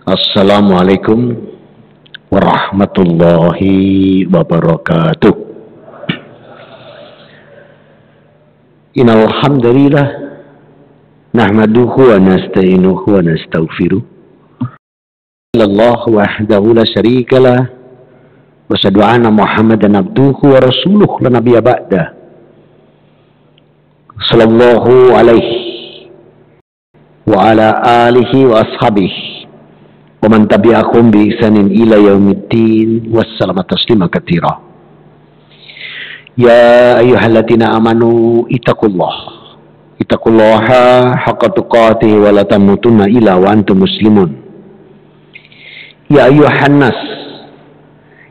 Assalamualaikum warahmatullahi wabarakatuh. Innal hamdalillah nahmaduhu wa nasta'inuhu wa nastaghfiruh. Allahu wahdahu la syarikalah wa asyhadu anna Muhammadan abduhu wa rasuluh la nabiyya ba'da. Sallallahu alaihi wa ala alihi wa ashabihi wa man tabi'ahum bi ihsanin ila yaumiddin wassalamu taslima katsira. Ya ayyuhalladzina amanu ittaqullaha haqqa tuqatih wa la tamutunna illa wa antum muslimun. Ya ayyuhan nas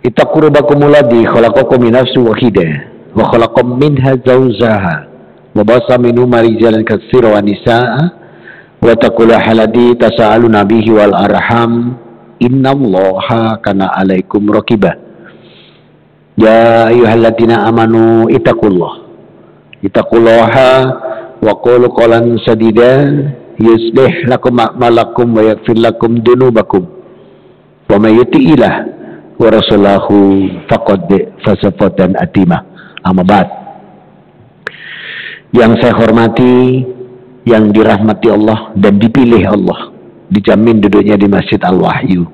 ittaqu rabbakumul ladzi khalaqakum min nafsin wahidah wa khalaqam minha zawjaha wa basa minhuma rijalan katsiran wa nisaa'a wa taqullaha alladzi tasaaluna bihi wal arham innallaha kana 'alaikum raqibah. Ya ayyuhalladzina amanu ittaqullaha wa qulu qawlan sadida yuslih lakum a'malakum wa yaghfir lakum dunubakum wa may yuti'illah wa rasulahu faqad faza fawzan atima. Amma ba'd. Yang saya hormati, yang dirahmati Allah dan dipilih Allah, dijamin duduknya di Masjid Al-Wahyu.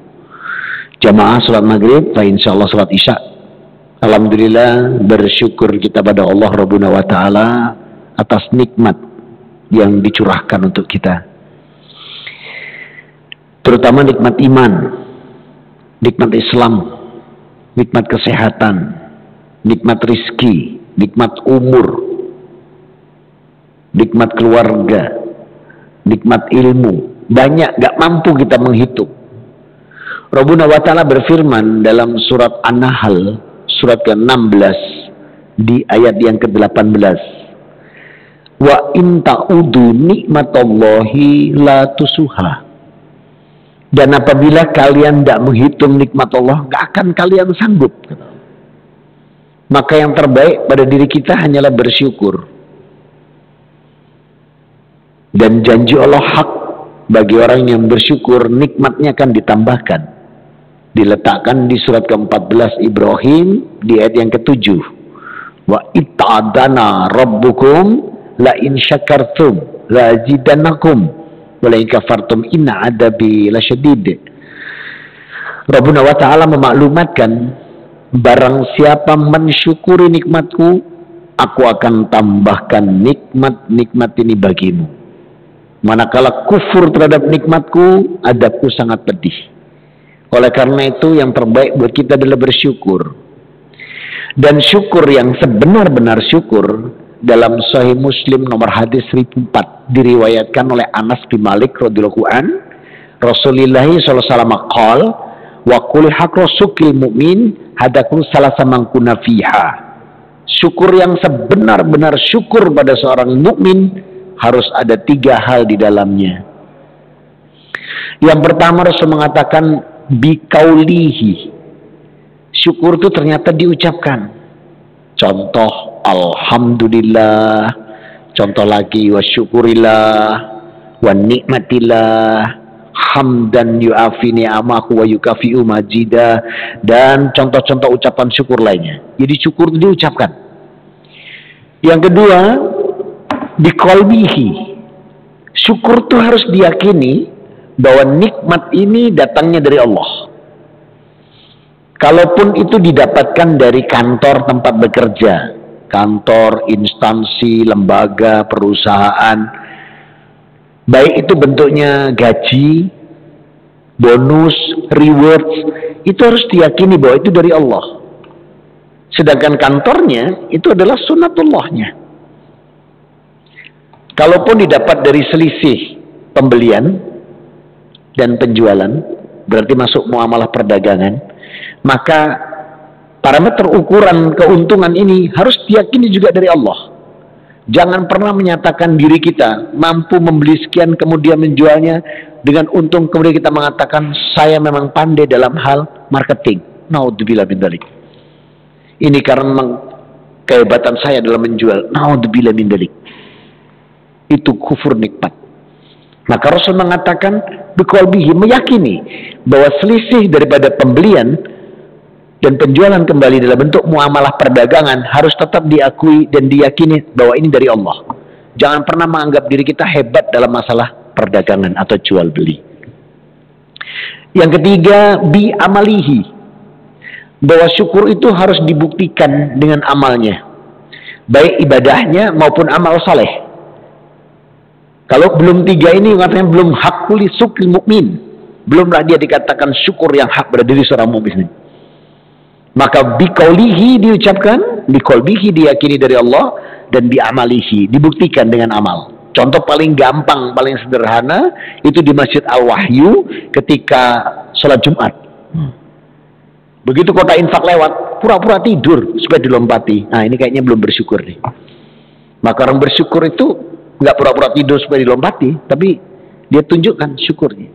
Jamaah salat maghrib, insyaallah salat isya. Alhamdulillah, bersyukur kita pada Allah Rabbuna wa ta'ala atas nikmat yang dicurahkan untuk kita, terutama nikmat iman, nikmat Islam, nikmat kesehatan, nikmat rizki, nikmat umur, nikmat keluarga, nikmat ilmu. Banyak, gak mampu kita menghitung. Rabbuna wa ta'ala berfirman dalam surat An-Nahl, surat ke-16, di ayat yang ke-18. Wa in ta'udu nikmatallahi la tusuha. Dan apabila kalian tidak menghitung nikmat Allah, gak akan kalian sanggup. Maka yang terbaik pada diri kita hanyalah bersyukur. Dan janji Allah hak bagi orang yang bersyukur, nikmatnya akan ditambahkan. Diletakkan di surat ke-14 Ibrahim di ayat yang ke-7. Wa ita'adana rabbukum la in syakartum la azidannakum wa la in kafartum inna adabi lasyadid. Rabbuna wa ta'ala memaklumatkan, barang siapa mensyukuri nikmatku, aku akan tambahkan nikmat-nikmat ini bagimu. Manakala kufur terhadap nikmatku, adabku sangat pedih. Oleh karena itu yang terbaik buat kita adalah bersyukur. Dan syukur yang sebenar-benar syukur, dalam Sahih Muslim nomor hadis 1004 diriwayatkan oleh Anas bin Malik radhiyallahu an, Rasulullah sallallahu alaihi wasallam qaal wa qul haqqa sukil mu'min hadaku salasa mangkuna fiha. Syukur yang sebenar-benar syukur pada seorang mukmin harus ada 3 hal di dalamnya. Yang pertama, Rasul mengatakan biqaulihi. Syukur itu ternyata diucapkan. Contoh alhamdulillah, contoh lagi wa syukurillah, wa nikmatillah, hamdan yu'afi ni'amahu wa yukafi'u majida, dan contoh-contoh ucapan syukur lainnya. Jadi syukur itu diucapkan. Yang kedua, biqalbihi. Syukur itu harus diyakini bahwa nikmat ini datangnya dari Allah. Kalaupun itu didapatkan dari kantor tempat bekerja, kantor, instansi, lembaga, perusahaan, baik itu bentuknya gaji, bonus, rewards, itu harus diyakini bahwa itu dari Allah. Sedangkan kantornya itu adalah sunatullahnya. Kalaupun didapat dari selisih pembelian dan penjualan, berarti masuk muamalah perdagangan, maka parameter ukuran keuntungan ini harus diyakini juga dari Allah. Jangan pernah menyatakan diri kita mampu membeli sekian kemudian menjualnya dengan untung, kemudian kita mengatakan saya memang pandai dalam hal marketing. Naudzubillah min dzalik. Ini karena kehebatan saya dalam menjual. Naudzubillah min dzalik. Itu kufur nikmat. Maka Rasul mengatakan biqalbihi, meyakini bahwa selisih daripada pembelian dan penjualan kembali dalam bentuk muamalah perdagangan harus tetap diakui dan diyakini bahwa ini dari Allah. Jangan pernah menganggap diri kita hebat dalam masalah perdagangan atau jual beli. Yang ketiga, bi amalihi, bahwa syukur itu harus dibuktikan dengan amalnya, baik ibadahnya maupun amal saleh. Kalau belum tiga ini katanya belum hakul sukil mukmin, belumlah dia dikatakan syukur yang hak pada diri seorang mukmin. Maka biqaulihi diucapkan, biqalbihi diyakini dari Allah, dan biamalihi dibuktikan dengan amal. Contoh paling gampang, paling sederhana itu di Masjid Al-Wahyu ketika sholat Jumat. Begitu kota infak lewat, pura-pura tidur supaya dilompati. Nah, ini kayaknya belum bersyukur nih. Maka orang bersyukur itu nggak pura-pura tidur supaya dilompati, tapi dia tunjukkan syukurnya.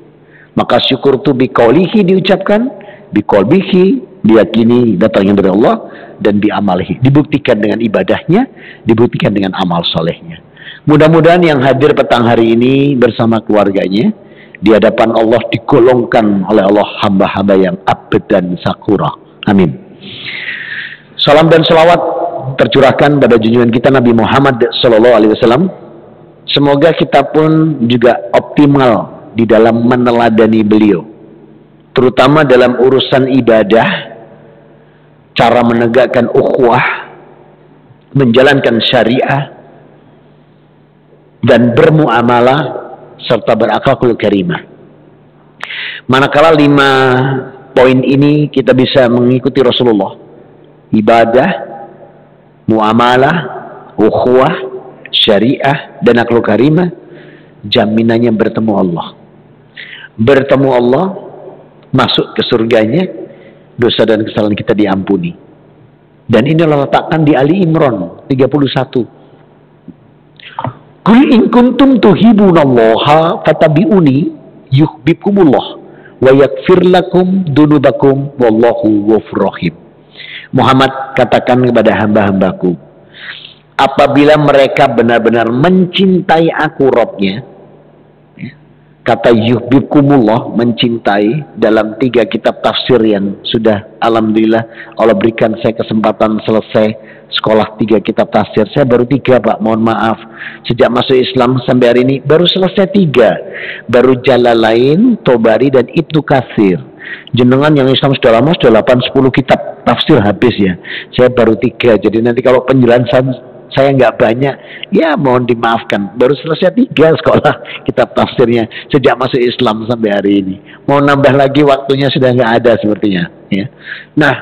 Maka syukur itu biqaulihi diucapkan, biqalbihi diyakini datangnya dari Allah, dan biamalihi dibuktikan dengan ibadahnya, dibuktikan dengan amal solehnya. Mudah-mudahan yang hadir petang hari ini bersama keluarganya di hadapan Allah digolongkan oleh Allah hamba-hamba yang abad dan sakura. Amin. Salam dan selawat tercurahkan pada junjungan kita Nabi Muhammad SAW. Semoga kita pun juga optimal di dalam meneladani beliau, terutama dalam urusan ibadah, cara menegakkan ukhuwah, menjalankan syariah, dan bermuamalah serta berakhlakul karimah. Manakala 5 poin ini kita bisa mengikuti Rasulullah, ibadah, muamalah, ukhuwah, syariah, dan akhlakul karimah, jaminannya bertemu Allah. Bertemu Allah, masuk ke surganya, dosa dan kesalahan kita diampuni. Dan ini letakkan di Ali Imran 31. Qul in kuntum tuhibbunallaha fattabi'uni yuhibbukumullah wa yaghfir lakum dzunubakum wallahu ghafurur rahim. Muhammad, katakan kepada hamba-hambaku, apabila mereka benar-benar mencintai aku Rabbnya, kata yuhibbukumullah, mencintai, dalam 3 kitab tafsir yang sudah alhamdulillah Allah berikan saya kesempatan selesai sekolah 3 kitab tafsir. Saya baru 3 Pak, mohon maaf, sejak masuk Islam sampai hari ini baru selesai 3, baru Jalalain, Tobari, dan Ibnu Katsir. Jenengan yang Islam sudah lama, sudah 8-10 kitab tafsir habis ya, saya baru 3. Jadi nanti kalau penjelasan saya nggak banyak, ya mohon dimaafkan. Baru selesai 3 sekolah kitab tafsirnya sejak masuk Islam sampai hari ini. Mau nambah lagi waktunya sudah nggak ada sepertinya. Ya. Nah,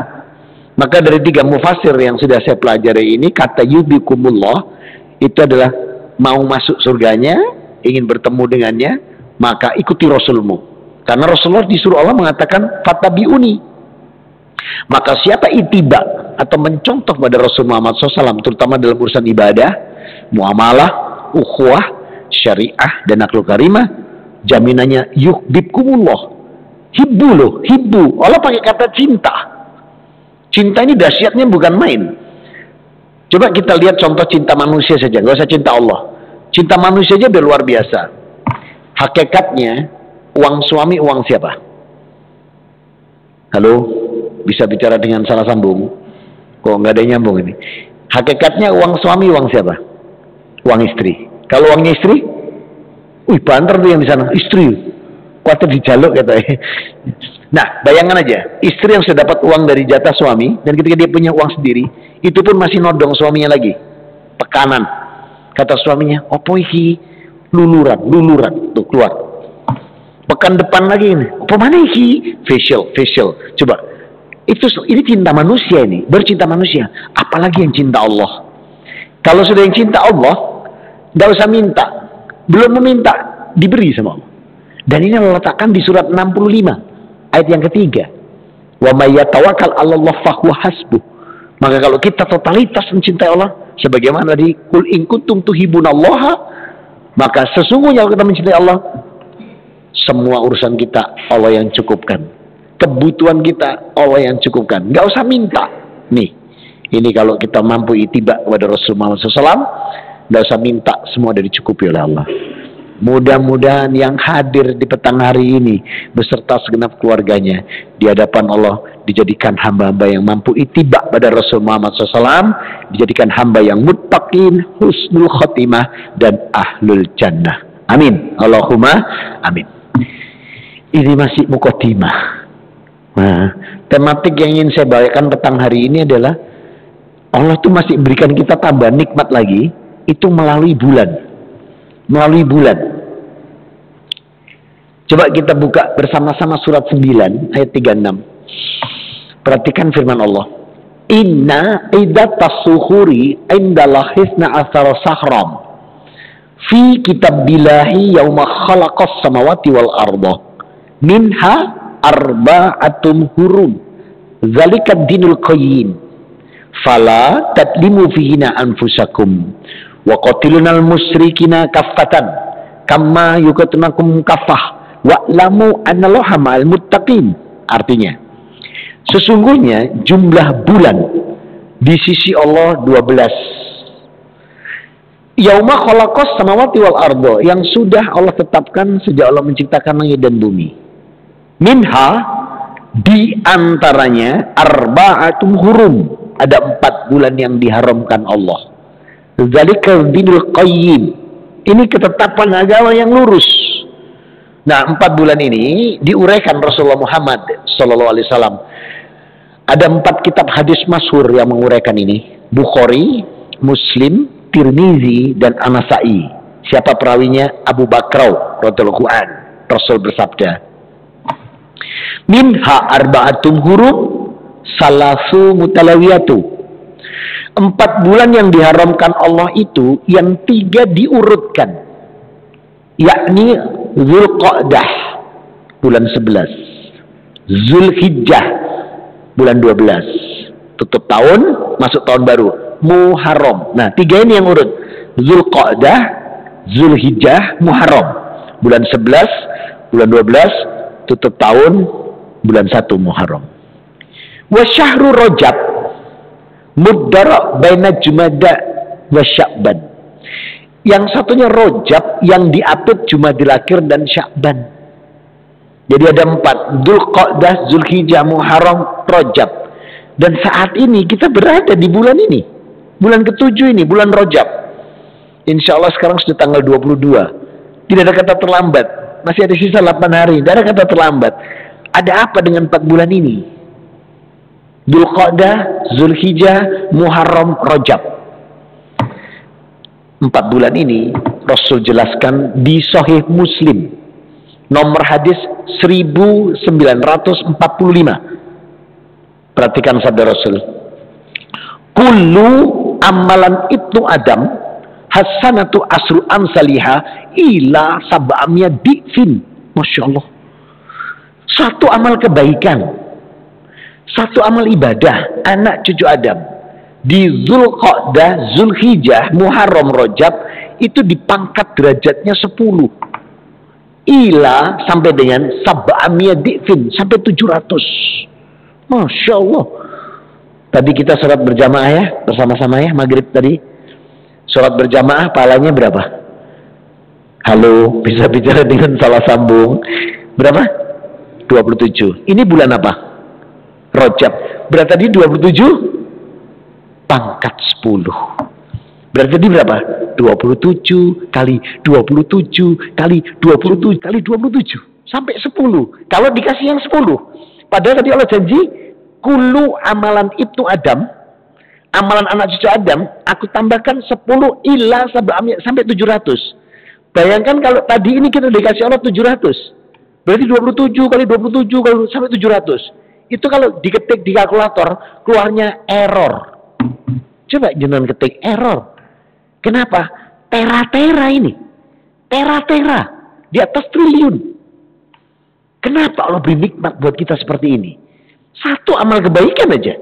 maka dari 3 mufassir yang sudah saya pelajari ini, kata yubikumullah itu adalah mau masuk surganya, ingin bertemu dengannya, maka ikuti Rasulmu. Karena Rasulullah disuruh Allah mengatakan fattabi'uni. Maka siapa ittiba atau mencontoh pada Rasul Muhammad SAW, terutama dalam urusan ibadah, muamalah, ukhuwah, syariah, dan akhlak karimah, jaminannya yuhibbukumullah. Hibbu loh, hibbu. Allah pakai kata cinta. Cinta ini dahsyatnya bukan main. Coba kita lihat contoh cinta manusia saja, gak usah cinta Allah. Cinta manusia aja udah luar biasa. Hakikatnya uang suami uang siapa? Halo? Bisa bicara dengan salah sambung? Kok nggak ada yang nyambung ini? Hakikatnya uang suami uang siapa? Uang istri. Kalau uangnya istri, wih banter tuh yang di sana, istri. Kuatir dijaluk katanya. Nah, bayangkan aja, istri yang sudah dapat uang dari jatah suami, dan ketika dia punya uang sendiri, itu pun masih nodong suaminya lagi. Tekanan. Kata suaminya, opo iki? Luluran, tuh keluar. Pekan depan lagi ini, opo mana iki? Facial. Coba. Ini cinta manusia, ini bercinta manusia, apalagi yang cinta Allah. Kalau sudah yang cinta Allah, nggak usah minta, belum meminta, diberi sama Allah. Dan ini letakkan di surat 65 ayat yang ketiga, wa may yatawakkal 'alallah fahuwa hasbuh. Maka kalau kita totalitas mencintai Allah, sebagaimana di qul in kuntum tuhibbunallaha, maka sesungguhnya kalau kita mencintai Allah, semua urusan kita Allah yang cukupkan. Kebutuhan kita Allah yang cukupkan, nggak usah minta. Nih, ini kalau kita mampu ittiba kepada Rasulullah SAW, nggak usah minta, semua sudah dicukupi oleh Allah. Mudah-mudahan yang hadir di petang hari ini beserta segenap keluarganya di hadapan Allah dijadikan hamba-hamba yang mampu itibak pada Rasul Muhammad SAW, dijadikan hamba yang muttaqin, husnul khotimah, dan ahlul jannah. Amin. Allahumma amin. Ini masih muqaddimah. Nah, tematik yang ingin saya bawakan petang hari ini adalah Allah tuh masih berikan kita tambah nikmat lagi, itu melalui bulan. Melalui bulan. Coba kita buka bersama-sama surat 9 ayat 36. Perhatikan firman Allah. Inna iddatas suhuri indallahi hisna asara sahram fi kitabillahi yauma khalaqas samawati wal arda minha arba'atum hurum zalikad dinul qayyim fala tadlimu fihina anfusakum wa qatilunal musyrikina kaffatan kama yuqatilunakum kaffah wa'lamu annallaha ma'al muttaqin. Artinya, sesungguhnya jumlah bulan di sisi Allah 12. Yauma khalaqas samawati wal arda, yang sudah Allah tetapkan sejak Allah menciptakan langit dan bumi. Minha, di antaranya arba'atum hurum, ada 4 bulan yang diharamkan Allah. Zalikal dinul qayyim, ini ketetapan agama yang lurus. Nah, 4 bulan ini diuraikan Rasulullah Muhammad SAW. Ada 4 kitab hadis masyhur yang menguraikan ini. Bukhari, Muslim, Tirmizi, dan An-Nasa'i. Siapa perawinya? Abu Bakr radhiyallahu an. Rasul bersabda, minha arba'atum hurum salasu mutalawiyatu. 4 bulan yang diharamkan Allah itu yang 3 diurutkan, yakni Zulqa'dah bulan 11, Zulhijjah bulan 12, tutup tahun masuk tahun baru, Muharram. Nah, 3 ini yang urut, Zulqa'dah, Zulhijjah, Muharram. Bulan 11, bulan 12, tutup tahun, bulan 1 Muharram. Wa syahru Rajab mudara baina Jumada wa Sya'ban. Yang satunya Rajab yang diapit Jumadil Akhir dan Sya'ban. Jadi ada 4, Dzulqa'dah, Zulhijjah, Muharram, Rajab. Dan saat ini kita berada di bulan ini. Bulan ke-7 ini, bulan Rajab. Insya Allah sekarang sudah tanggal 22. Tidak ada kata terlambat. Masih ada sisa 8 hari. Tidak ada kata terlambat. Ada apa dengan 4 bulan ini? Dzulqa'dah, Zulhijjah, Muharram, Rajab. 4 bulan ini Rasul jelaskan di Sahih Muslim. Nomor hadis 1945. Perhatikan sabda Rasul. Kullu amalan ibnu Adam hasanatu asru amsaliha ila sab'amiyah di'fin. Masya Allah. Satu amal kebaikan, satu amal ibadah anak cucu Adam di Dzulqa'dah, Zulhijjah, Muharram, Rajab itu dipangkat derajatnya 10 ila sampai dengan sab'amiyah di'fin, sampai 700. Masya Allah. Tadi kita sholat berjamaah ya, bersama-sama ya, maghrib tadi sholat berjamaah, pahalanya berapa? Halo, bisa bicara dengan salah sambung. Berapa? 27. Ini bulan apa? Rajab. Berarti tadi 27 pangkat 10. Berarti tadi berapa? 27 kali 27 kali 27 kali 27 sampai 10. Kalau dikasih yang 10. Padahal tadi Allah janji, kullu amalan ibnu Adam, amalan anak cucu Adam, aku tambahkan 10 ila sampai 700. Bayangkan kalau tadi ini kita dikasih Allah 700. Berarti 27 kali 27 kali sampai 700. Itu kalau diketik di kalkulator, keluarnya error. Coba jenengan ketik error. Kenapa? Tera-tera ini. Tera-tera. Di atas triliun. Kenapa Allah beri nikmat buat kita seperti ini? Satu amal kebaikan aja.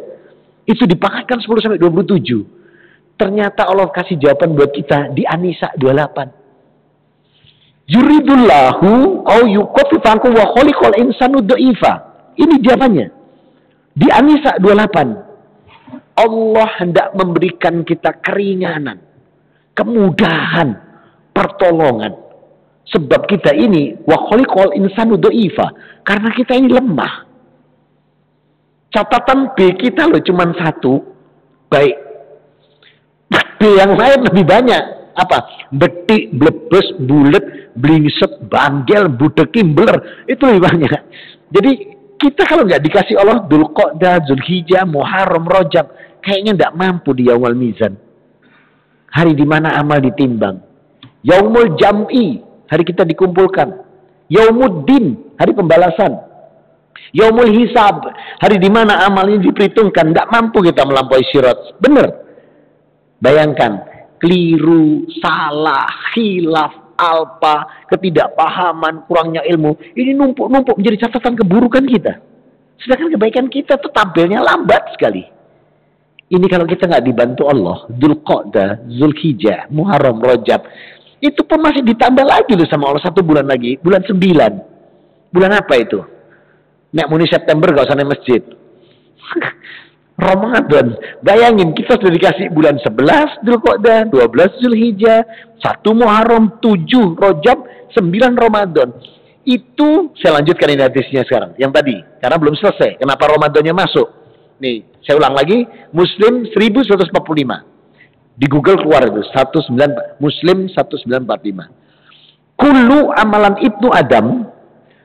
Itu dipangkatkan 10 sampai 27. Ternyata Allah kasih jawaban buat kita di An-Nisa 28. Yuridullahu au yukhaffifankum wa khuliqal insanu dha'ifa. Ini jawabannya. Di An-Nisa 28. Allah hendak memberikan kita keringanan, kemudahan, pertolongan. Sebab kita ini wa khaliqal insanu dha'ifa, karena kita ini lemah. Catatan B kita loh cuman satu, baik. B yang lain lebih banyak. Apa? Betik, blebes, bulet, blingset, banggel, budek, kimbeler. Itu lebih banyak. Jadi kita kalau nggak dikasih Allah Dzulqa'dah, Dzulhijjah, Muharram, Rajab, kayaknya nggak mampu di yaumul mizan. Hari di mana amal ditimbang. Yaumul jam'i, hari kita dikumpulkan. Yaumuddin, hari pembalasan. Yaumul hisab, hari di mana amalnya diperhitungkan. Nggak mampu kita melampaui sirat. Benar. Bayangkan. Keliru, salah, khilaf, alpa, ketidakpahaman, kurangnya ilmu. Ini numpuk-numpuk menjadi catatan keburukan kita. Sedangkan kebaikan kita tuh tabelnya lambat sekali. Ini kalau kita nggak dibantu Allah, Dzulqa'dah, Dzulhijjah, Muharram, Rajab, itu pun masih ditambah lagi loh sama Allah 1 bulan lagi, bulan 9. Bulan apa itu? Nek muni September gak usah naik masjid. Ramadan. Bayangin kita sudah dikasih bulan 11 Dzulqa'dah, 12 Dzulhijjah, 1 Muharram, 7 Rajab, 9 Ramadan. Itu saya lanjutkan ini hadisnya sekarang. Yang tadi, karena belum selesai. Kenapa Ramadannya masuk? Nih, saya ulang lagi, Muslim 1145. Di Google keluar itu, Muslim 1945. Kullu amalan ibnu Adam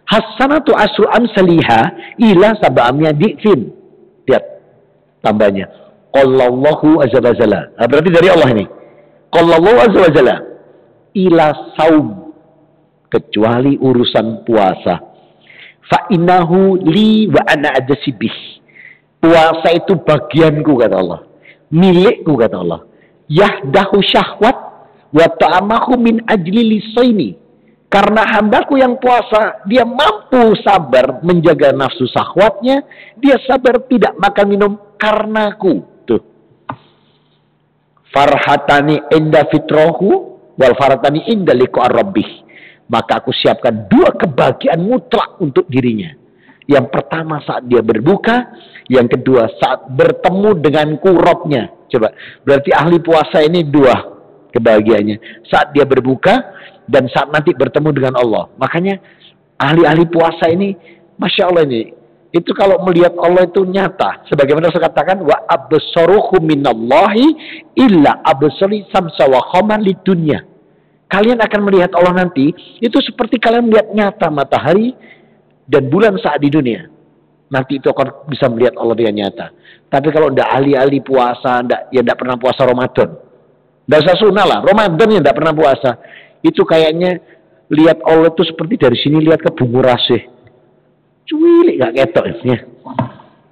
hasanatu asru amsaliha ila sab'amia di'fin. Lihat tambahnya. Qallallahu azza wa jalla. Nah, berarti dari Allah ini. Qallallahu azza wa jalla ila saum, kecuali urusan puasa. Fa innahu li wa ana ajsibih. Puasa itu bagianku kata Allah. Milikku kata Allah. Yahdahu syahwat wa ta'amahu min ajli lisaini. Karena hambaku yang puasa, dia mampu sabar menjaga nafsu syahwatnya, dia sabar tidak makan minum karenaku. Tuh. Farhatani inda fitrahu wal farhatani inda liqa'i rabbih. Maka aku siapkan 2 kebahagiaan mutlak untuk dirinya. Yang pertama saat dia berbuka, yang kedua saat bertemu dengan Robnya. Coba, berarti ahli puasa ini 2 kebahagiaannya. Saat dia berbuka dan saat nanti bertemu dengan Allah. Makanya ahli-ahli puasa ini, Masya Allah ini, itu kalau melihat Allah itu nyata. Sebagaimana saya katakan, wa absaruhu minallahi illa absari samsa wa khaman lidunya. Kalian akan melihat Allah nanti, itu seperti kalian melihat nyata matahari dan bulan saat di dunia. Nanti itu akan bisa melihat Allah dengan nyata. Tapi kalau tidak ahli-ahli puasa, ya tidak pernah puasa Ramadan. Tidak usah sunnah lah, Ramadan yang tidak pernah puasa. Itu kayaknya lihat Allah itu seperti dari sini lihat ke bunga rasih. Cuilik gak ketok ya.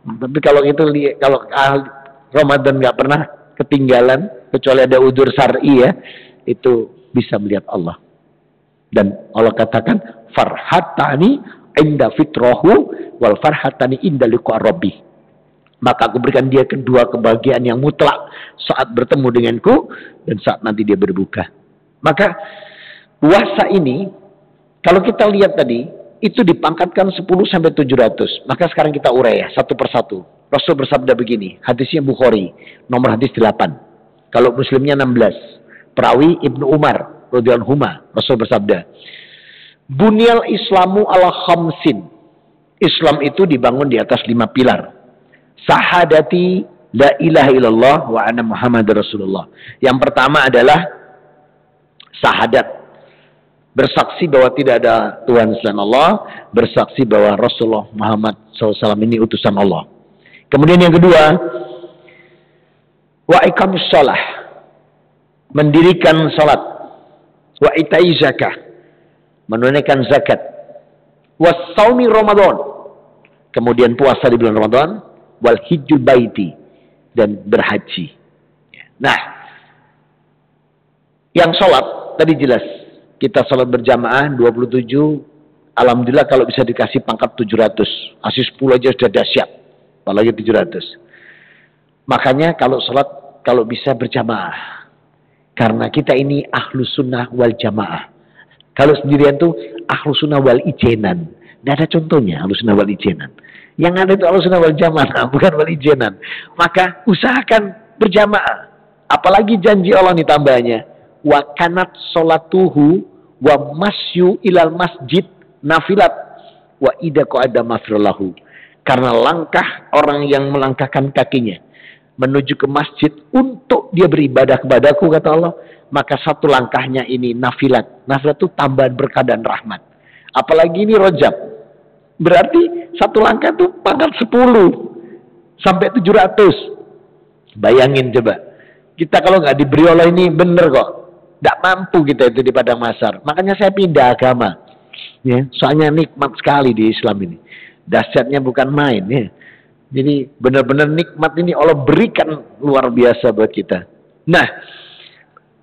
Tapi kalau itu kalau Ramadan nggak pernah ketinggalan, kecuali ada udzur syar'i ya, itu bisa melihat Allah. Dan Allah katakan farhatani inda fitrahu wal farhatani inda liqa'i rabbih. Maka aku berikan dia kedua kebahagiaan yang mutlak saat bertemu denganku dan saat nanti dia berbuka. Maka puasa ini kalau kita lihat tadi itu dipangkatkan 10 sampai 700. Maka sekarang kita urai ya satu persatu. Rasul bersabda begini, hadisnya Bukhari, nomor hadis 8. Kalau Muslimnya 16. Perawi Ibnu Umar radhiyallahu anhu, Rasul bersabda, "Bunyal Islamu ala khamsin." Islam itu dibangun di atas 5 pilar. Sahadati la ilaha illallah wa anna Muhammadar Rasulullah. Yang pertama adalah sahadat, bersaksi bahwa tidak ada Tuhan selain Allah, bersaksi bahwa Rasulullah Muhammad SAW ini utusan Allah. Kemudian yang kedua, wa iqamus shalah, mendirikan salat, wa itai zakah, menunaikan zakat, wa shaumi Ramadan, kemudian puasa di bulan Ramadan, wal hijjul baiti, dan berhaji. Nah, yang sholat tadi jelas, kita sholat berjamaah 27, alhamdulillah kalau bisa dikasih pangkat 700, asih 10 aja sudah dahsyat, apalagi 700. Makanya kalau sholat kalau bisa berjamaah, karena kita ini ahlu sunnah wal jamaah. Kalau sendirian tuh ahlu sunnah wal ijenan, tidak ada contohnya ahlu sunnah wal ijenan. Yang ada itu ahlu sunnah wal jamaah, bukan wal ijenan. Maka usahakan berjamaah. Apalagi janji Allah nih tambahnya, wa kanat sholatuhu wa masyu ilal masjid nafilat wa idza qa'ada mafrulahu. Karena langkah orang yang melangkahkan kakinya menuju ke masjid untuk dia beribadah kepadaku, kata Allah, maka satu langkahnya ini nafilat. Nafilat itu tambahan berkah dan rahmat. Apalagi ini Rajab. Berarti satu langkah itu pangkat 10 sampai 700. Bayangin coba. Kita kalau nggak diberi Allah ini bener kok. Nggak mampu kita itu di padang mahsyar. Makanya saya pindah agama. Ya, soalnya nikmat sekali di Islam ini. Dahsyatnya bukan main ya. Jadi benar-benar nikmat ini Allah berikan luar biasa buat kita. Nah,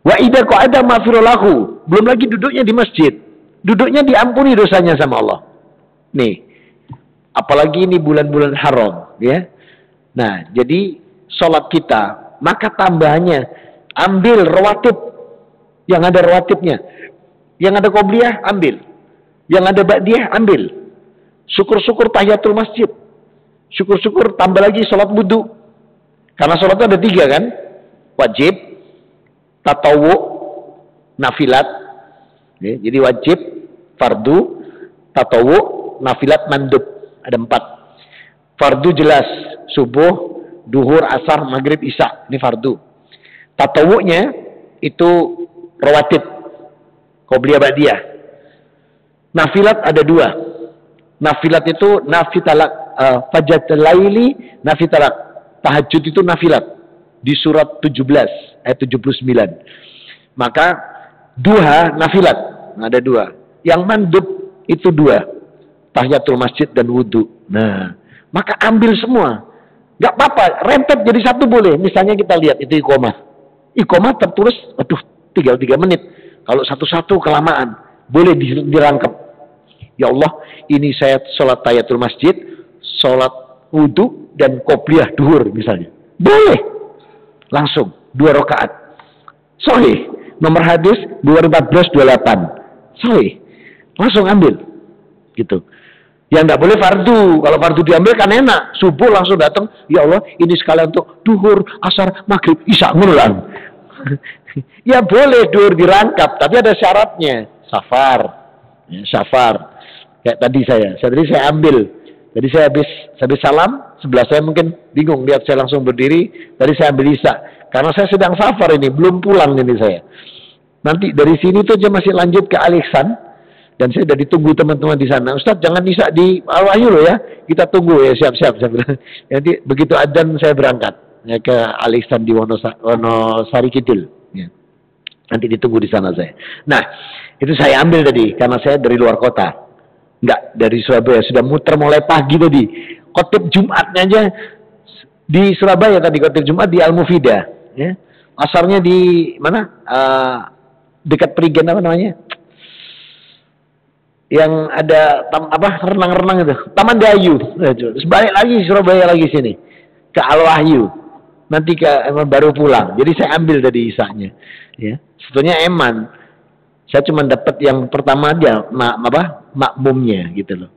wa idza qa'ada maghfirallahu, belum lagi duduknya di masjid. Duduknya diampuni dosanya sama Allah. Nih. Apalagi ini bulan-bulan haram, ya. Nah, jadi sholat kita, maka tambahannya ambil rawatib yang ada rawatibnya. Yang ada qobliyah ambil. Yang ada ba'diyah ambil. Syukur-syukur tahiyatul masjid. Syukur-syukur tambah lagi sholat wudu. Karena sholat itu ada 3 kan? Wajib, tatawu, nafilat. Ya, jadi wajib, fardu, tatawu, nafilat, mandub. Ada 4. Fardu jelas, subuh, duhur, asar, maghrib, isya. Ini fardu. Tatawunya itu rawatib, qobliyah ba'diyah. Nafilat ada 2. Nafilat itu nafitalak, fajr laili nafitalak. Tahajud itu nafilat di surat 17 ayat 79. Maka duha nafilat, ada 2. Yang mandub itu 2, tahiyatul masjid dan wudu. Nah, maka ambil semua, nggak apa-apa, rentet jadi satu boleh. Misalnya kita lihat itu iqomah. Iqomah tertulis, aduh, tinggal 3 menit. Kalau satu-satu kelamaan, boleh dirangkap. Ya Allah, ini saya sholat tahiyatul masjid, sholat wudu, dan qobliyah duhur misalnya. Boleh. Langsung, 2 rakaat. Sahih. Nomor hadis 2014-28. Sahih. Langsung ambil. Gitu. Yang tidak boleh fardu. Kalau fardu diambil kan enak. Subuh langsung datang. Ya Allah, ini sekalian untuk duhur, asar, maghrib, isya, ngulang. Ya boleh duhur dirangkap, tapi ada syaratnya. Safar. Ya, safar. Kayak tadi saya ambil. Jadi saya habis salam, sebelah saya mungkin bingung lihat saya langsung berdiri. Tadi saya ambil isya. Karena saya sedang safar ini, belum pulang ini saya. Nanti dari sini tuh aja masih lanjut ke Al-Ihsan. Dan saya sudah ditunggu teman-teman di sana. Ustaz jangan isya di Al-Wahyu loh ya. Kita tunggu ya, siap-siap. Jadi begitu adzan saya berangkat ya, ke Al-Ihsan di Wonosari Kidul. Ya. Nanti ditunggu di sana saya. Nah, itu saya ambil tadi karena saya dari luar kota. Enggak, dari Surabaya. Sudah muter mulai pagi tadi. Khotib Jumatnya aja di Surabaya tadi, khotib Jumat di Al-Mufidah. Ya. Asarnya di mana? Dekat Perigen apa namanya? Yang ada renang-renang itu. Taman Dayu. Terus balik lagi Surabaya lagi sini. Ke Al-Wahyu. Nanti baru pulang. Jadi saya ambil tadi isanya. Ya. Sebetulnya eman. Saya cuma dapat yang pertama aja, makmumnya gitu loh.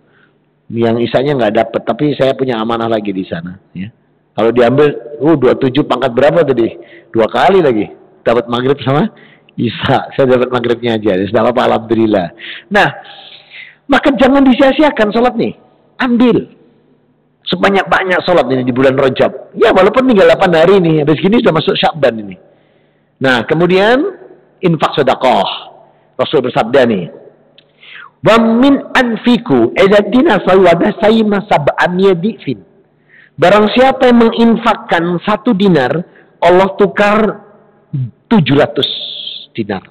Yang isanya nggak dapat, tapi saya punya amanah lagi di sana. Ya. Kalau diambil, 27 pangkat berapa tadi? 2 kali lagi. Dapat maghrib sama isya. Saya dapat maghribnya aja. Sudah apa, alhamdulillah. Nah, maka jangan disia-siakan sholat nih. Ambil. Sebanyak-banyak sholat ini di bulan Rajab. Ya, walaupun tinggal 8 hari nih. Habis gini sudah masuk Sya'ban ini. Nah, kemudian infak sedekah. Rasul bersabda nih, wa min anfiku idadina sawada sayma sab'an yadifin. Barang siapa yang menginfakkan 1 dinar, Allah tukar 700 dinar.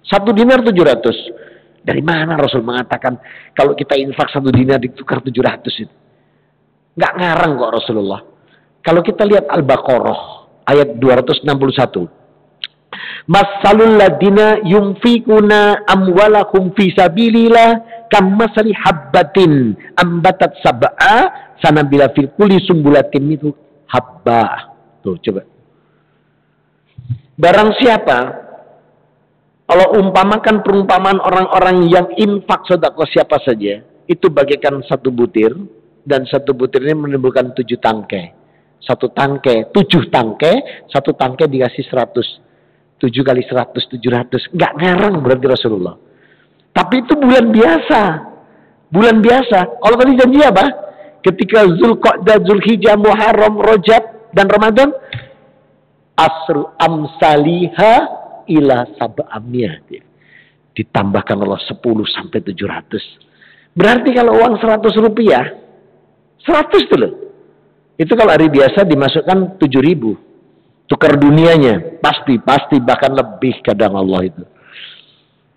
1 dinar 700. Dari mana Rasul mengatakan kalau kita infak 1 dinar ditukar 700 itu? Nggak ngarang kok Rasulullah. Kalau kita lihat Al-Baqarah ayat 261. Masalul ladina yunfikuna amwalakum fi sabilillah kamasali habbatin ambatat sab'a sanabila fil kulli sumbulatin itu habba. Tuh coba. Barang siapa Allah umpamakan perumpamaan orang-orang yang infak sedekah siapa saja, itu bagaikan 1 butir dan 1 butir ini menimbulkan 7 tangkai. 1 tangkai, 7 tangkai, 1 tangkai dikasih 100. 7 kali 100, 700. Nggak ngarang berarti Rasulullah. Tapi itu bulan biasa. Bulan biasa. Allah tadi janji apa? Ketika Zulqa'dah, Zulhijjah, Muharram, Rajab, dan Ramadan, asru amsaliha ila sab'amiyah. Ditambahkan Allah 10 sampai 700. Berarti kalau uang 100 rupiah, 100 itu loh. Itu kalau hari biasa dimasukkan 7.000. Tukar dunianya. Pasti bahkan lebih kadang Allah itu.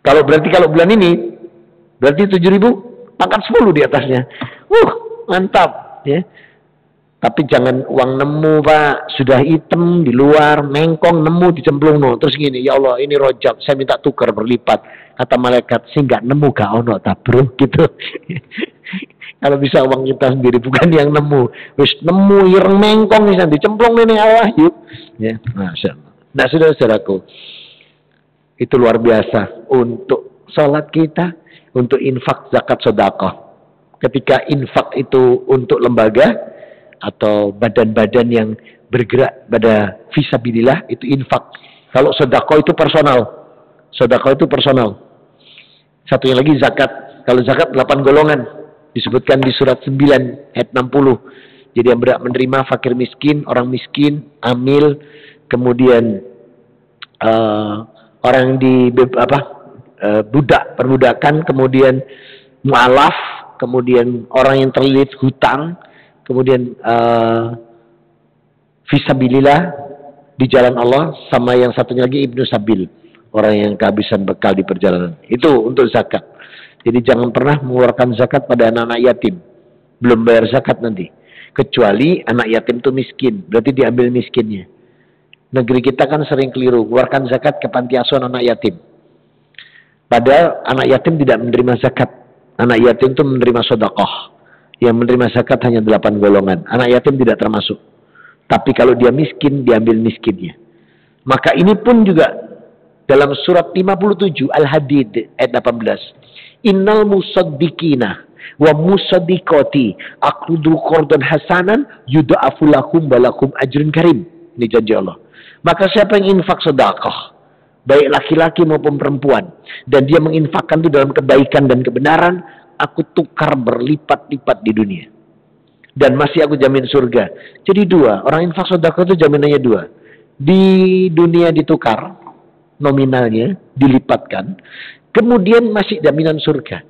Kalau bulan ini, berarti 7.000, pangkat 10 di atasnya. Mantap. Ya. Tapi jangan uang nemu Pak, sudah hitam di luar, mengkong nemu dicemplung no. Terus gini, ya Allah ini rojab, saya minta tukar berlipat. Kata malaikat, sih nggak nemu gak ono tak bro, gitu. Kalau bisa uang kita sendiri, bukan yang nemu. Wis nemu ireng mengkong nih, dicemplung nih Allah yuk. Ya, Masya Allah. Nah saudara-saudaraku, itu luar biasa untuk sholat kita, untuk infak, zakat, sedekah. Ketika infak itu untuk lembaga atau badan-badan yang bergerak pada fisabilillah, itu infak. Kalau sedekah itu personal. Sedekah itu personal. Satunya lagi zakat. Kalau zakat 8 golongan disebutkan di surat 9 ayat 60. Jadi yang berhak menerima fakir miskin, orang miskin, amil, kemudian orang di budak, perbudakan, kemudian mu'alaf, kemudian orang yang terlilit hutang, kemudian fisabilillah di jalan Allah, sama yang satunya lagi ibnu sabil, orang yang kehabisan bekal di perjalanan. Itu untuk zakat. Jadi jangan pernah mengeluarkan zakat pada anak-anak yatim, belum bayar zakat nanti. Kecuali anak yatim itu miskin, berarti diambil miskinnya. Negeri kita kan sering keliru, keluarkan zakat ke panti asuhan anak yatim. Padahal anak yatim tidak menerima zakat. Anak yatim itu menerima sedekah. Yang menerima zakat hanya 8 golongan. Anak yatim tidak termasuk. Tapi kalau dia miskin, diambil miskinnya. Maka ini pun juga dalam surat 57 Al-Hadid ayat 18. Innal musaddiqina wa musaddiqati aqridu qardan hasanan yudha'afu lakum walakum ajrun karim. Ini janji Allah. Maka siapa yang infak sedekah, baik laki-laki maupun perempuan, dan dia menginfakkan itu dalam kebaikan dan kebenaran, aku tukar berlipat-lipat di dunia. Dan masih aku jamin surga. Jadi 2, orang infak sedekah itu jaminannya 2. Di dunia ditukar, nominalnya dilipatkan, kemudian masih jaminan surga.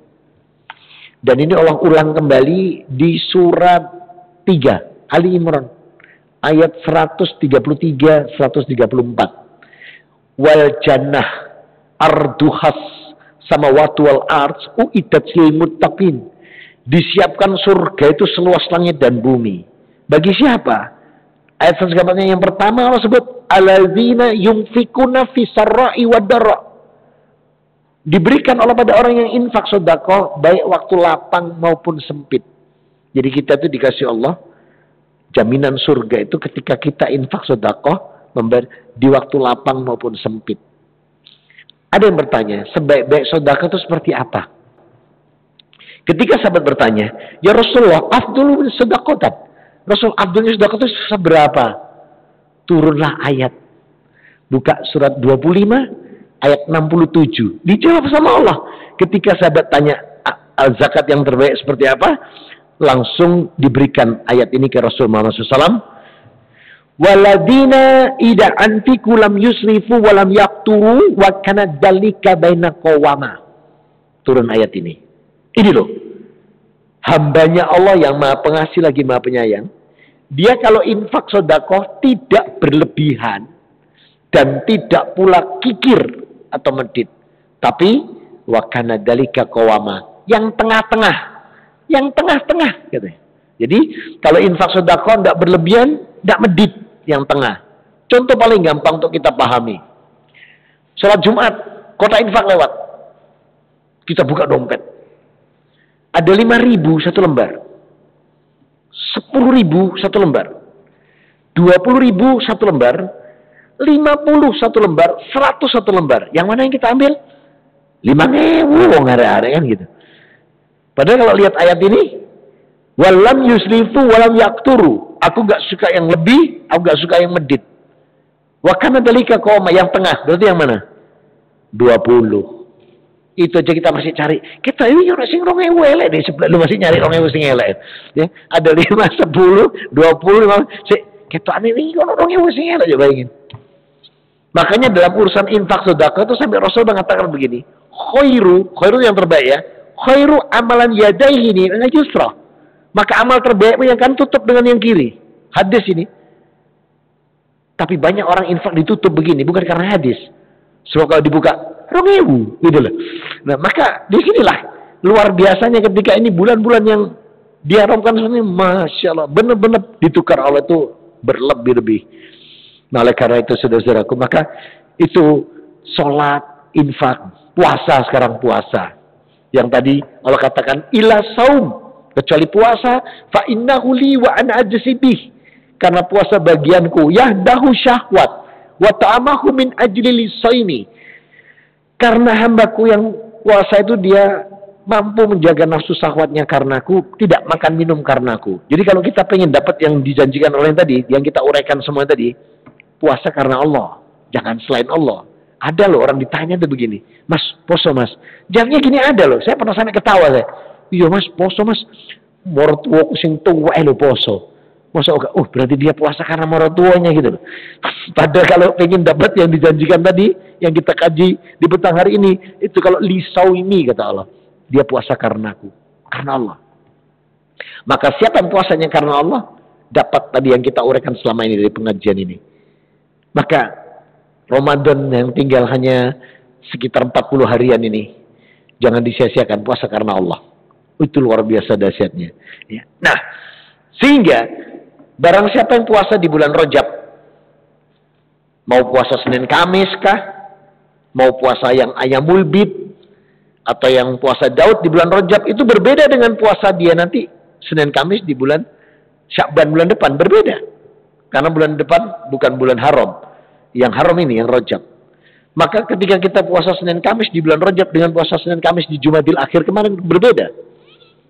Dan ini Allah ulang kembali di surat 3 Ali Imran ayat 133 134. Wal jannah arduhas samawati wal ardh uiddat lil muttaqin. Disiapkan surga itu seluas langit dan bumi. Bagi siapa? Ayat selanjutnya yang pertama Allah sebut alladzina yunfikuna fis sarra'i wad dharra. Diberikan Allah pada orang yang infak sedekah baik waktu lapang maupun sempit. Jadi kita itu dikasih Allah jaminan surga itu ketika kita infak sedekah di waktu lapang maupun sempit. Ada yang bertanya, sebaik-baik sedekah itu seperti apa? Ketika sahabat bertanya, ya Rasulullah, afdhulu sedekatan. Rasul, afdhulnya sedekah itu seberapa? Turunlah ayat. Buka surat 25 ayat 67. Dijawab sama Allah. Ketika sahabat tanya zakat yang terbaik seperti apa, langsung diberikan ayat ini ke Rasul Muhammad SAW. Waladina ida anfiku lam yusrifu walam yakturu wa kana dzalika baina qawama. Turun ayat ini. Ini loh. Hambanya Allah yang maha pengasih lagi maha penyayang. Dia kalau infak sedekah tidak berlebihan dan tidak pula kikir atau medit. Tapi wa kana dzalika qawama. Yang tengah-tengah. Yang tengah-tengah gitu. Jadi kalau infak sedekah tidak berlebihan, tidak medit, yang tengah. Contoh paling gampang untuk kita pahami. Salat Jumat, kota infak lewat. Kita buka dompet. Ada 5.000 satu lembar. 10.000 satu lembar. 20.000 satu lembar. 50 satu lembar. 100 satu lembar. Yang mana yang kita ambil? 5.000 wong hari-hari kan gitu. Padahal kalau lihat ayat ini, walam yusrifu walam yakturu. Aku gak suka yang lebih, aku gak suka yang medit. Wa kana dzalika qawama, yang tengah. Berarti yang mana? 20. Itu aja kita masih cari. Kita ini orang sing 2000 elek deh, sebelah lu masih nyari 2000 sing elek. Ya, ada 5, 10, 20, 50. Kita ini orang 2000 sing elek coba bayangin. Makanya dalam urusan infak sedekah itu sampai Rasul mengatakan begini, khairu yang terbaik ya. Khairu amalan yadaihi ini yusra. Maka amal terbaik yang kan tutup dengan yang kiri. Hadis ini. Tapi banyak orang infak ditutup begini bukan karena hadis. Sebab kalau dibuka 2000 gitu loh. Nah, maka disinilah luar biasanya ketika ini bulan-bulan yang diharamkan ini, masya Allah, benar-benar ditukar oleh itu berlebih-lebih. Nah, oleh karena itu saudara-saudaraku, maka itu sholat, infak, puasa sekarang puasa. Yang tadi Allah katakan ila saum, kecuali puasa, fa innahu li wa ana ajsibih. Karena puasa bagianku, yahdahu syahwat wa ta'amahu min ajli lisaini. Karena hambaku yang puasa itu dia mampu menjaga nafsu syahwatnya karenaku, tidak makan minum karenaku. Jadi kalau kita pengen dapat yang dijanjikan oleh yang tadi, yang kita uraikan semua tadi, puasa karena Allah, jangan selain Allah. Ada loh orang ditanya tuh begini, Mas, poso Mas. Jamnya gini ada loh, saya pernah sampai ketawa saya. Iya Mas, poso Mas. Mortuaku sing tuwa lo poso. Masa berarti dia puasa karena mortuanya gitu loh. Padahal kalau pengen dapat yang dijanjikan tadi, yang kita kaji di petang hari ini, itu kalau lisau ini kata Allah, dia puasa karena aku, karena Allah. Maka siapa yang puasanya karena Allah, dapat tadi yang kita uraikan selama ini dari pengajian ini. Maka Ramadan yang tinggal hanya sekitar 40 harian ini, jangan disia-siakan puasa karena Allah. Itu luar biasa dahsyatnya. Ya. Nah, sehingga barang siapa yang puasa di bulan Rajab, mau puasa Senin Kamis kah, mau puasa yang Ayamul Bid, atau yang puasa Daud di bulan Rajab, itu berbeda dengan puasa dia nanti Senin Kamis di bulan Sya'ban bulan depan, berbeda. Karena bulan depan bukan bulan haram. Yang haram ini, yang Rajab. Maka ketika kita puasa Senin Kamis di bulan Rajab dengan puasa Senin Kamis di Jumadil Akhir kemarin, berbeda.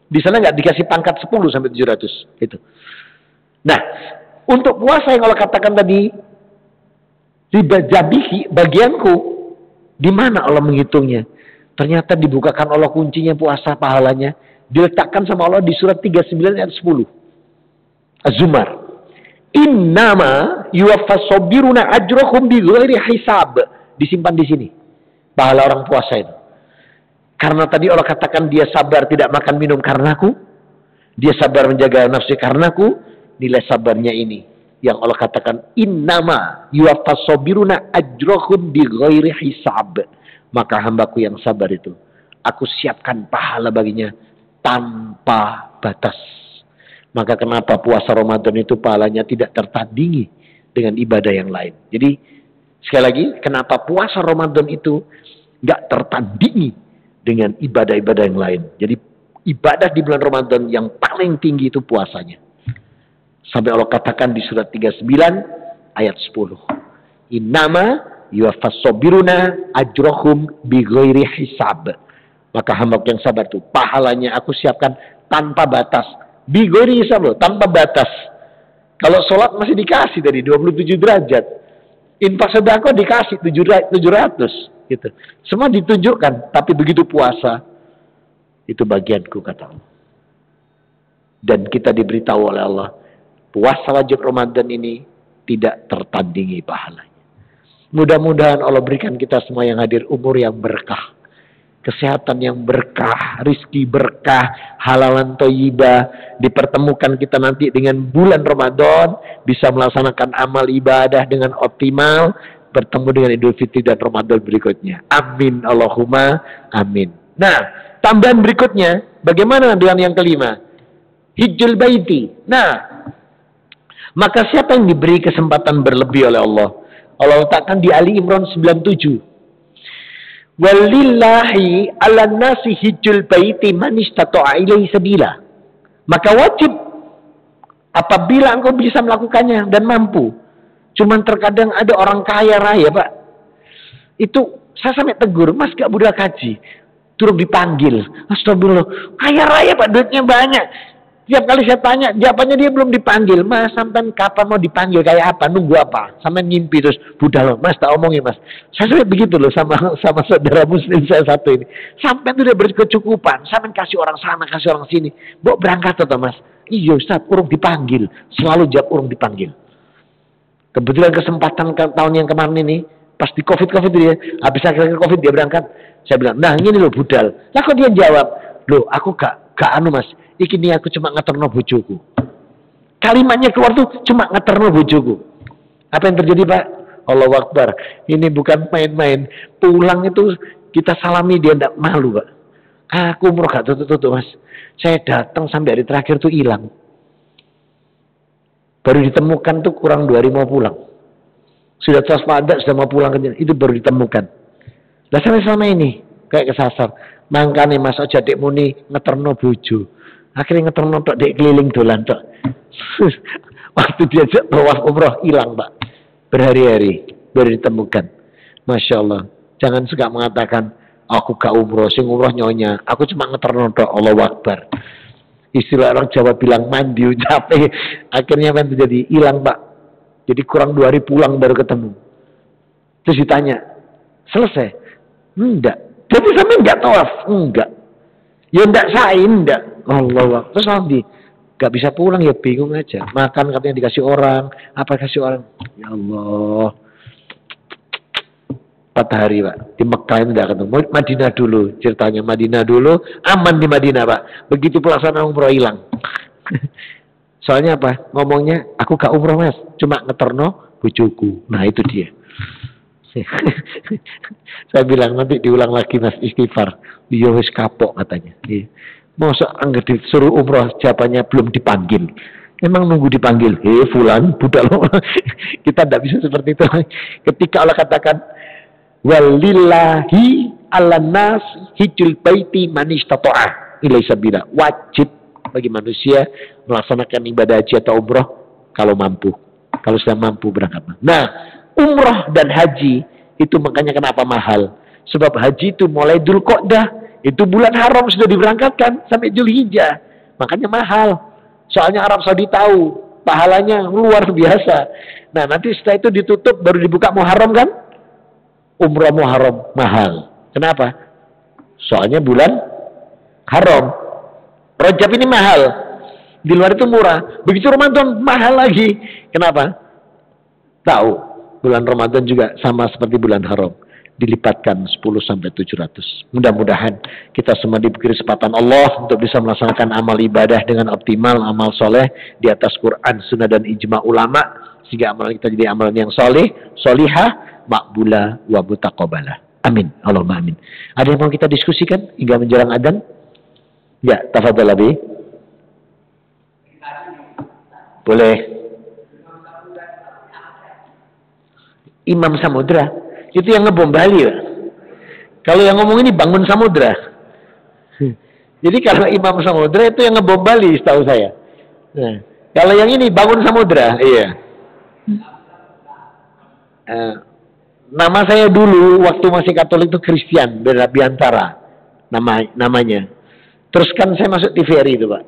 Di sana nggak dikasih pangkat 10 sampai 700. Gitu. Nah, untuk puasa yang Allah katakan tadi, ribajabihi, bagianku, di mana Allah menghitungnya? Ternyata dibukakan Allah kuncinya puasa pahalanya, diletakkan sama Allah di surat 39 ayat 10. Az-Zumar. Innama yuwaffas-sabiruna ajrahum bighairi hisab. Disimpan di sini. Pahala orang puasa itu. Karena tadi Allah katakan dia sabar tidak makan minum karenaku, dia sabar menjaga nafsu karenaku, nilai sabarnya ini yang Allah katakan innama yuwaffas-sabiruna ajrahum bighairi hisab. Maka hambaku yang sabar itu, aku siapkan pahala baginya tanpa batas. Maka kenapa puasa Ramadan itu pahalanya tidak tertandingi dengan ibadah yang lain. Jadi sekali lagi, kenapa puasa Ramadan itu nggak tertandingi dengan ibadah-ibadah yang lain. Jadi ibadah di bulan Ramadan yang paling tinggi itu puasanya. Sampai Allah katakan di surat 39 ayat 10. Innama yuwaffas-sabiruna ajrahum bighairi hisab. Maka hamba yang sabar itu pahalanya aku siapkan tanpa batas. Bighairi hisab loh, tanpa batas. Kalau sholat masih dikasih dari 27 derajat. Infak sedekah dikasih 700 gitu. Semua ditunjukkan, tapi begitu puasa itu bagianku kata Allah. Dan kita diberitahu oleh Allah, puasa wajib Ramadan ini tidak tertandingi pahalanya. Mudah-mudahan Allah berikan kita semua yang hadir umur yang berkah, kesehatan yang berkah, rizki berkah, halalan thayyibah, dipertemukan kita nanti dengan bulan Ramadan, bisa melaksanakan amal ibadah dengan optimal, bertemu dengan Idul Fitri dan Ramadan berikutnya. Amin Allahumma amin. Nah, tambahan berikutnya, bagaimana dengan yang kelima? Hijjul baiti. Nah, maka siapa yang diberi kesempatan berlebih oleh Allah? Allah letakkan di Ali Imran 97. Walillahi ala nasi hijjul baiti man istata'a ilaihi sabila. Maka wajib apabila engkau bisa melakukannya dan mampu. Cuman terkadang ada orang kaya raya, Pak. Itu saya sampai tegur, Mas gak budak haji. Turut dipanggil. Astagfirullah. Kaya raya Pak, duitnya banyak. Setiap kali saya tanya, jawabannya dia belum dipanggil. Mas, sampai kapan mau dipanggil? Kayak apa? Nunggu apa? Sampai ngimpi terus. Budal, Mas, tak omongin, Mas. Saya sampai begitu loh sama saudara muslim saya satu ini. Sampai itu udah berkecukupan. Sampai kasih orang sana, kasih orang sini. Bawa berangkat atau Mas? Iya Ustaz, urung dipanggil. Selalu jawab urung dipanggil. Kebetulan kesempatan tahun yang kemarin ini, pas di COVID dia, habis akhir COVID dia berangkat. Saya bilang, nah ini loh budal. Lah kok dia jawab, loh aku gak anu Mas. Iki nih aku cuma ngeterno bojoku. Kalimatnya keluar tuh cuma ngeterno bojoku. Apa yang terjadi Pak? Allahu Akbar. Ini bukan main-main. Pulang itu kita salami dia ndak malu Pak. Aku umroh gak tutup-tutup Mas. Saya datang sampai hari terakhir tuh hilang. Baru ditemukan tuh kurang 2 hari mau pulang. Sudah waspada, sudah mau pulang itu baru ditemukan. Lah sampai selama ini kayak kesasar. Mangkane Mas aja dek muni ngeterno bojo. Akhirnya ngeterno tok dek keliling dolan tok. Waktu diajak tawaf umroh hilang Pak. Berhari-hari baru ditemukan. Masya Allah. Jangan suka mengatakan aku gak umroh, sing umroh nyonya. Aku cuma ngeterno tok. Allahu Akbar. Istilah orang Jawa bilang mandi capek. Akhirnya apa yang terjadi? Hilang Pak. Jadi kurang 2 hari pulang baru ketemu. Terus ditanya, selesai? Enggak. Jadi sampai enggak tawaf? Enggak. Ya enggak sa'i, enggak. Allah. Terus nanti gak bisa pulang ya bingung aja. Makan katanya dikasih orang, apa kasih orang? Ya Allah. 4 hari Pak. Di Mekah itu enggak ketemu. Madinah dulu ceritanya. Madinah dulu, aman di Madinah Pak. Begitu pelaksanaan umroh hilang. Soalnya apa? Ngomongnya, aku gak umroh Mas. Cuma ngeterno bojoku. Nah itu dia. Saya bilang nanti diulang lagi Mas istighfar. Iya wis kapok katanya. Iya. Masa anggap disuruh umroh jawabannya belum dipanggil. Emang nunggu dipanggil. Fulan, budak lo. Kita tidak bisa seperti itu. Ketika Allah katakan walillahi ala nas hijjul baiti man istata'a ilaihi sabila. Wajib bagi manusia melaksanakan ibadah haji atau umroh kalau mampu. Kalau sudah mampu berangkat. Nah, umroh dan haji itu makanya kenapa mahal. Sebab haji itu mulai Dzulqa'dah, itu bulan haram sudah diberangkatkan sampai Dzulhijjah. Makanya mahal. Soalnya Arab Saudi tahu pahalanya luar biasa. Nah, nanti setelah itu ditutup baru dibuka Muharram kan? Umrah Muharram mahal. Kenapa? Soalnya bulan haram. Rajab ini mahal. Di luar itu murah. Begitu Ramadan mahal lagi. Kenapa? Tahu. Bulan Ramadan juga sama seperti bulan haram. Dilipatkan 10-700. Mudah-mudahan kita semua diberi kesempatan Allah untuk bisa melaksanakan amal ibadah dengan optimal, amal soleh di atas Quran, Sunnah dan ijma ulama, sehingga amal kita jadi amalan yang soleh, solihah, makbulah, wa mutaqabbalah. Amin. Allahumma amin. Ada yang mau kita diskusikan hingga menjelang adzan? Ya, tafadhal Abi. Boleh. Imam Samudra itu yang ngebom Bali ya. Kalau yang ngomong ini bangun samudra. Jadi kalau Imam Samudra itu yang ngebom Bali setahu saya. Nah, kalau yang ini bangun samudra, iya. Nama saya dulu waktu masih Katolik itu Christian Biantara namanya. Terus kan saya masuk TVRI itu Pak.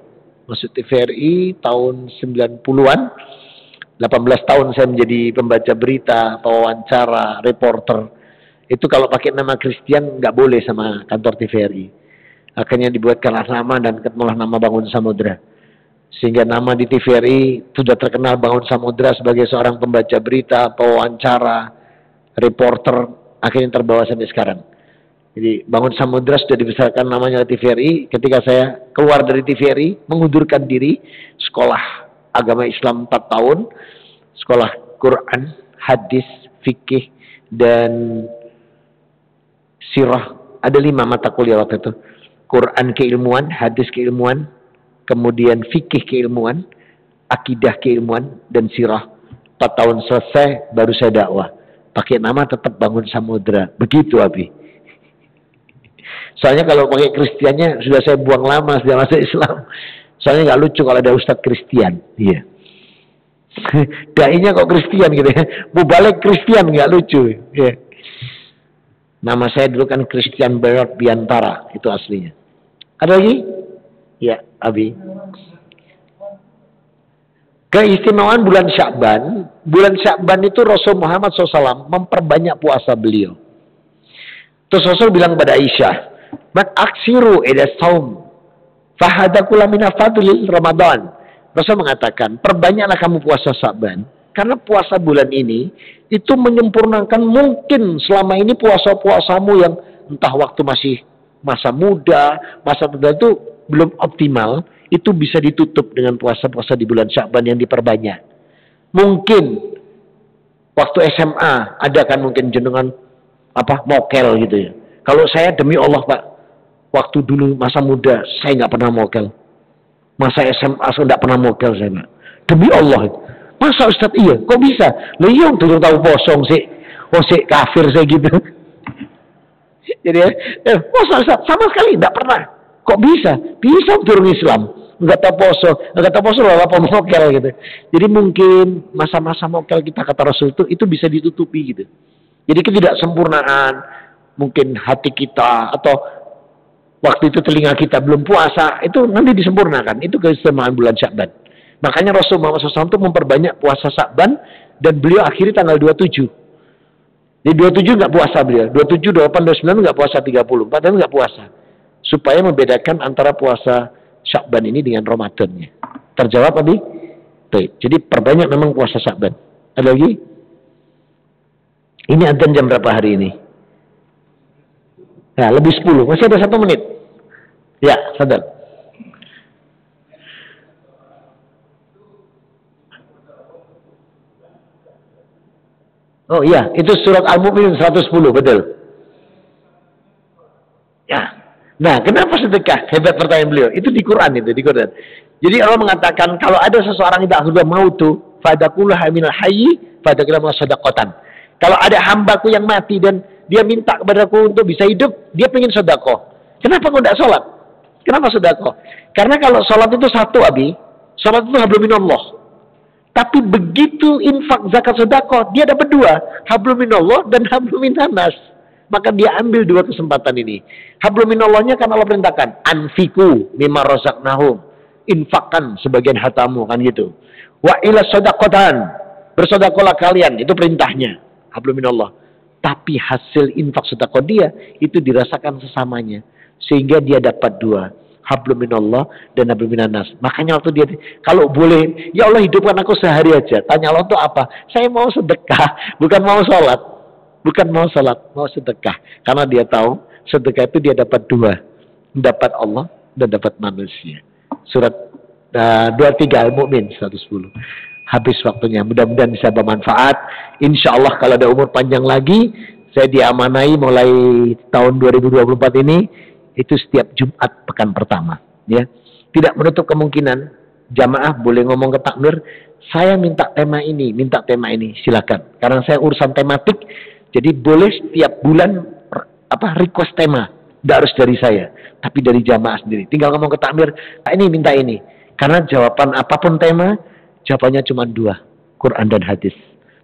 Masuk TVRI tahun 90-an. 18 tahun saya menjadi pembaca berita, pewawancara, reporter. Itu kalau pakai nama Christian nggak boleh sama kantor TVRI. Akhirnya dibuatkanlah nama dan ketemulah nama Bangun Samudra. Sehingga nama di TVRI sudah terkenal Bangun Samudra sebagai seorang pembaca berita, pewawancara, reporter, akhirnya terbawa sampai sekarang. Jadi Bangun Samudra sudah dibesarkan namanya di TVRI. Ketika saya keluar dari TVRI, mengundurkan diri, sekolah agama Islam 4 tahun, sekolah Quran, hadis, fikih, dan sirah. Ada 5 mata kuliah waktu itu. Quran keilmuan, hadis keilmuan, kemudian fikih keilmuan, akidah keilmuan, dan sirah. 4 tahun selesai, baru saya dakwah. Pakai nama tetap Bangun Samudra. Begitu Abi. Soalnya kalau pakai Kristiannya sudah saya buang lama sejak masuk Islam. Soalnya nggak lucu kalau ada Ustadz Kristian. Iya. Dainya kok Kristian gitu ya. Mubalek Kristian nggak lucu. Iya. Nama saya dulu kan Christian Bernard Biantara. Itu aslinya. Ada lagi? Ya, Abi. Keistimewaan bulan Sya'ban itu Rasul Muhammad SAW memperbanyak puasa beliau. Terus Rasul bilang pada Aisyah, "Mat aksiru ila saum, fahadakula min fadlil Ramadan." Rasul mengatakan, perbanyaklah kamu puasa Sya'ban, karena puasa bulan ini itu menyempurnakan mungkin selama ini puasa-puasamu yang entah waktu masih masa muda itu belum optimal, itu bisa ditutup dengan puasa-puasa di bulan Sya'ban yang diperbanyak. Mungkin waktu SMA ada kan mungkin jenengan mokel gitu ya. Kalau saya demi Allah Pak, waktu dulu masa muda saya nggak pernah mokel. Masa SMA saya nggak pernah mokel saya Pak. Demi Allah. Masa Ustadz iya? Kok bisa? Lah iya dulu tahu posong sih. Oh sih kafir saya gitu. Jadi masa Ustadz sama sekali nggak pernah. Kok bisa? Bisa turun Islam. Nggak tahu poso lah apa mokel gitu. Jadi mungkin masa-masa mokel kita kata Rasul itu bisa ditutupi gitu. Jadi ketidaksempurnaan mungkin hati kita atau waktu itu telinga kita belum puasa itu nanti disempurnakan. Itu keistimewaan bulan Sya'ban. Makanya Rasul Muhammad SAW itu memperbanyak puasa Sya'ban dan beliau akhiri tanggal 27. Di 27 nggak puasa beliau. 27, 28, 29 nggak puasa, 30, 40 nggak puasa. Supaya membedakan antara puasa Sya'ban ini dengan Ramadannya. Terjawab Abi? Baik. Jadi perbanyak memang puasa Sya'ban. Ada lagi? Ini adzan jam berapa hari ini? Nah, lebih 10. Masih ada 1 menit. Ya, sadar. Oh iya, itu surat Al-Mu'minun 110, betul. Ya. Nah, kenapa sedekah? Hebat pertanyaan beliau. Itu di Quran itu, di Quran. Jadi Allah mengatakan kalau ada seseorang yang sudah mautu, fadakullah minal hayyi, fadakullah sadaqatan. Kalau ada hambaku yang mati dan dia minta kepadaku untuk bisa hidup, dia pengen sedekah. Kenapa kau tidak sholat? Kenapa sedekah? Karena kalau sholat itu satu, Abi, sholat itu hablum minallah. Tapi begitu infak zakat sedekah, dia dapat 2, hablum minallah dan hablum minannas. Maka dia ambil 2 kesempatan ini. Hablum minallahnya kan Allah perintahkan, anfiku mimma razaqnahum, infakkan sebagian hartamu kan gitu. Wa ila sadaqatan, bersedekahlah kalian, itu perintahnya. Hablum minallah. Tapi hasil infak sedekah dia itu dirasakan sesamanya sehingga dia dapat 2, hablum minallah dan hablum minannas. Makanya waktu dia kalau boleh, ya Allah hidupkan aku sehari aja. Tanya Allah itu apa? Saya mau sedekah, bukan mau sholat. Bukan mau sholat, mau sedekah. Karena dia tahu sedekah itu dia dapat 2, dapat Allah dan dapat manusia. Surat 23 Al-Mu'min 110. Habis waktunya, mudah-mudahan bisa bermanfaat. Insya Allah kalau ada umur panjang lagi, saya diamanai mulai tahun 2024 ini, itu setiap Jumat pekan pertama. Ya, tidak menutup kemungkinan jamaah boleh ngomong ke takmir, saya minta tema ini, silakan. Karena saya urusan tematik, jadi boleh setiap bulan request tema, tidak harus dari saya, tapi dari jamaah sendiri. Tinggal ngomong ke takmir, ini minta ini. Karena jawaban apapun tema, jawabannya cuma 2, Quran dan hadis.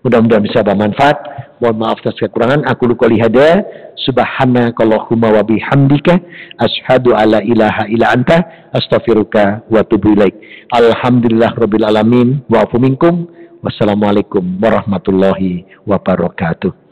Mudah-mudahan bisa bermanfaat. Mohon maaf atas kekurangan. Aku qouli hada, subhanakallahumma wa bihamdika, asyhadu alla ilaha illa anta, astaghfiruka wa atubu ilaik. Alhamdulillah rabbil alamin wa afu minkum. Wassalamualaikum warahmatullahi wabarakatuh.